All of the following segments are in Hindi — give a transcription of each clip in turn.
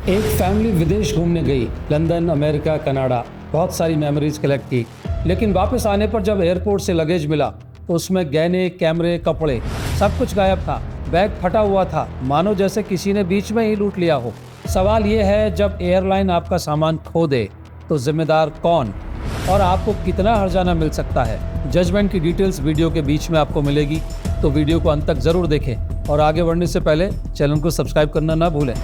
एक फैमिली विदेश घूमने गई, लंदन, अमेरिका, कनाडा, बहुत सारी मेमोरीज कलेक्ट की। लेकिन वापस आने पर जब एयरपोर्ट से लगेज मिला तो उसमें गहने, कैमरे, कपड़े सब कुछ गायब था। बैग फटा हुआ था, मानो जैसे किसी ने बीच में ही लूट लिया हो। सवाल ये है, जब एयरलाइन आपका सामान खो दे तो जिम्मेदार कौन और आपको कितना हर्जाना मिल सकता है? जजमेंट की डिटेल्स वीडियो के बीच में आपको मिलेगी, तो वीडियो को अंत तक जरूर देखें और आगे बढ़ने से पहले चैनल को सब्सक्राइब करना ना भूलें।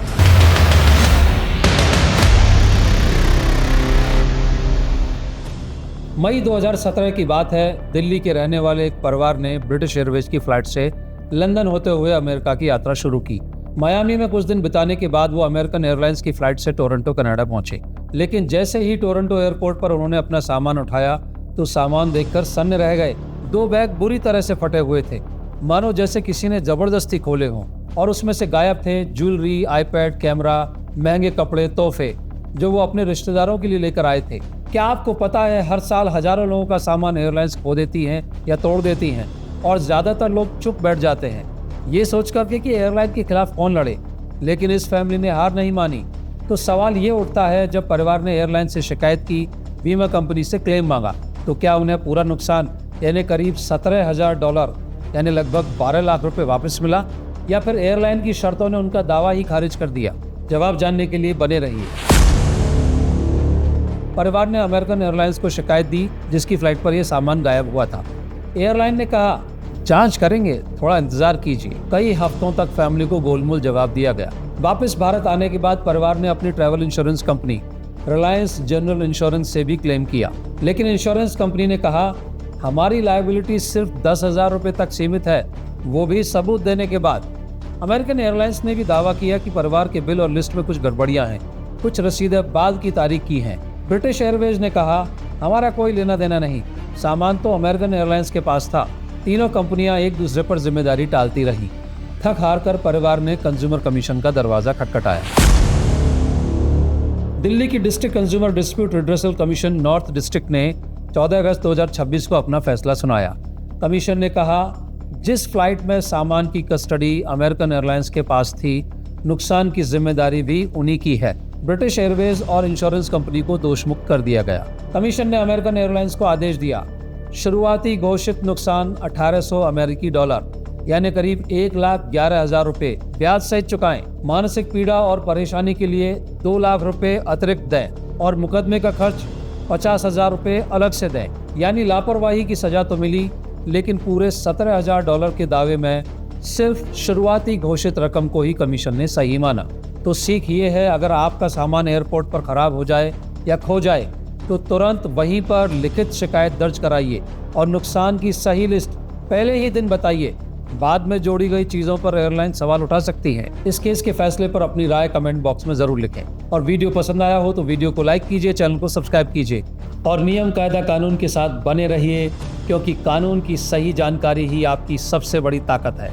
मई 2017 की बात है। दिल्ली के रहने वाले एक परिवार ने ब्रिटिश एयरवेज की फ्लाइट से लंदन होते हुए अमेरिका की यात्रा शुरू की। मायामी में कुछ दिन बिताने के बाद वो अमेरिकन एयरलाइंस की फ्लाइट से टोरंटो, कनाडा पहुंचे। लेकिन जैसे ही टोरंटो एयरपोर्ट पर उन्होंने अपना सामान उठाया तो सामान देखकर सन्न रह गए। 2 बैग बुरी तरह से फटे हुए थे, मानो जैसे किसी ने जबरदस्ती खोले हों, और उसमें से गायब थे ज्वेलरी, आईपैड, कैमरा, महंगे कपड़े, तोहफे जो वो अपने रिश्तेदारों के लिए लेकर आए थे। क्या आपको पता है, हर साल हजारों लोगों का सामान एयरलाइंस खो देती हैं या तोड़ देती हैं, और ज्यादातर लोग चुप बैठ जाते हैं ये सोच करके कि एयरलाइन के खिलाफ कौन लड़े। लेकिन इस फैमिली ने हार नहीं मानी। तो सवाल ये उठता है, जब परिवार ने एयरलाइन से शिकायत की, बीमा कंपनी से क्लेम मांगा, तो क्या उन्हें पूरा नुकसान यानी करीब $17,000 यानी लगभग 12 लाख रुपए वापस मिला, या फिर एयरलाइन की शर्तों ने उनका दावा ही खारिज कर दिया? जवाब जानने के लिए बने रहिए। परिवार ने अमेरिकन एयरलाइंस को शिकायत दी, जिसकी फ्लाइट पर यह सामान गायब हुआ था। एयरलाइन ने कहा, जांच करेंगे, थोड़ा इंतजार कीजिए। कई हफ्तों तक फैमिली को गोलमोल जवाब दिया गया। वापस भारत आने के बाद परिवार ने अपनी travel insurance company Reliance general insurance से भी क्लेम किया। लेकिन इंश्योरेंस कंपनी ने कहा, हमारी लायबिलिटी सिर्फ 10,000 रुपए तक सीमित है, वो भी सबूत देने के बाद। अमेरिकन एयरलाइंस ने भी दावा किया कि परिवार के बिल और लिस्ट में कुछ गड़बड़ियां हैं, कुछ रसीदें बाद की तारीख की हैं। ब्रिटिश एयरवेज ने कहा, हमारा कोई लेना देना नहीं, सामान तो अमेरिकन एयरलाइंस के पास था। तीनों कंपनियां एक दूसरे पर जिम्मेदारी टालती रहीं। थक हार कर परिवार ने कंज्यूमर कमीशन का दरवाजा खटखटाया। दिल्ली की district consumer dispute redressal commission north district ने 14 अगस्त 2026 को अपना फैसला सुनाया। कमीशन ने कहा, जिस फ्लाइट में सामान की कस्टडी अमेरिकन एयरलाइंस के पास थी, नुकसान की जिम्मेदारी भी उन्हीं की है। ब्रिटिश एयरवेज और इंश्योरेंस कंपनी को दोषमुक्त कर दिया गया। कमीशन ने अमेरिकन एयरलाइंस को आदेश दिया, शुरुआती घोषित नुकसान $1800 यानी करीब 1,11,000 रुपए ब्याज सहित चुकाएं। मानसिक पीड़ा और परेशानी के लिए 2 लाख रुपए अतिरिक्त दें और मुकदमे का खर्च $50,000 रुपए अलग से दें। यानी लापरवाही की सजा तो मिली, लेकिन पूरे $17,000 के दावे में सिर्फ शुरुआती घोषित रकम को ही कमीशन ने सही माना। तो सीख ये है, अगर आपका सामान एयरपोर्ट पर खराब हो जाए या खो जाए तो तुरंत वहीं पर लिखित शिकायत दर्ज कराइए और नुकसान की सही लिस्ट पहले ही दिन बताइए। बाद में जोड़ी गई चीजों पर एयरलाइन सवाल उठा सकती है। इस केस के फैसले पर अपनी राय कमेंट बॉक्स में जरूर लिखें, और वीडियो पसंद आया हो तो वीडियो को लाइक कीजिए, चैनल को सब्सक्राइब कीजिए और नियम कायदा कानून के साथ बने रहिए, क्योंकि कानून की सही जानकारी ही आपकी सबसे बड़ी ताकत है।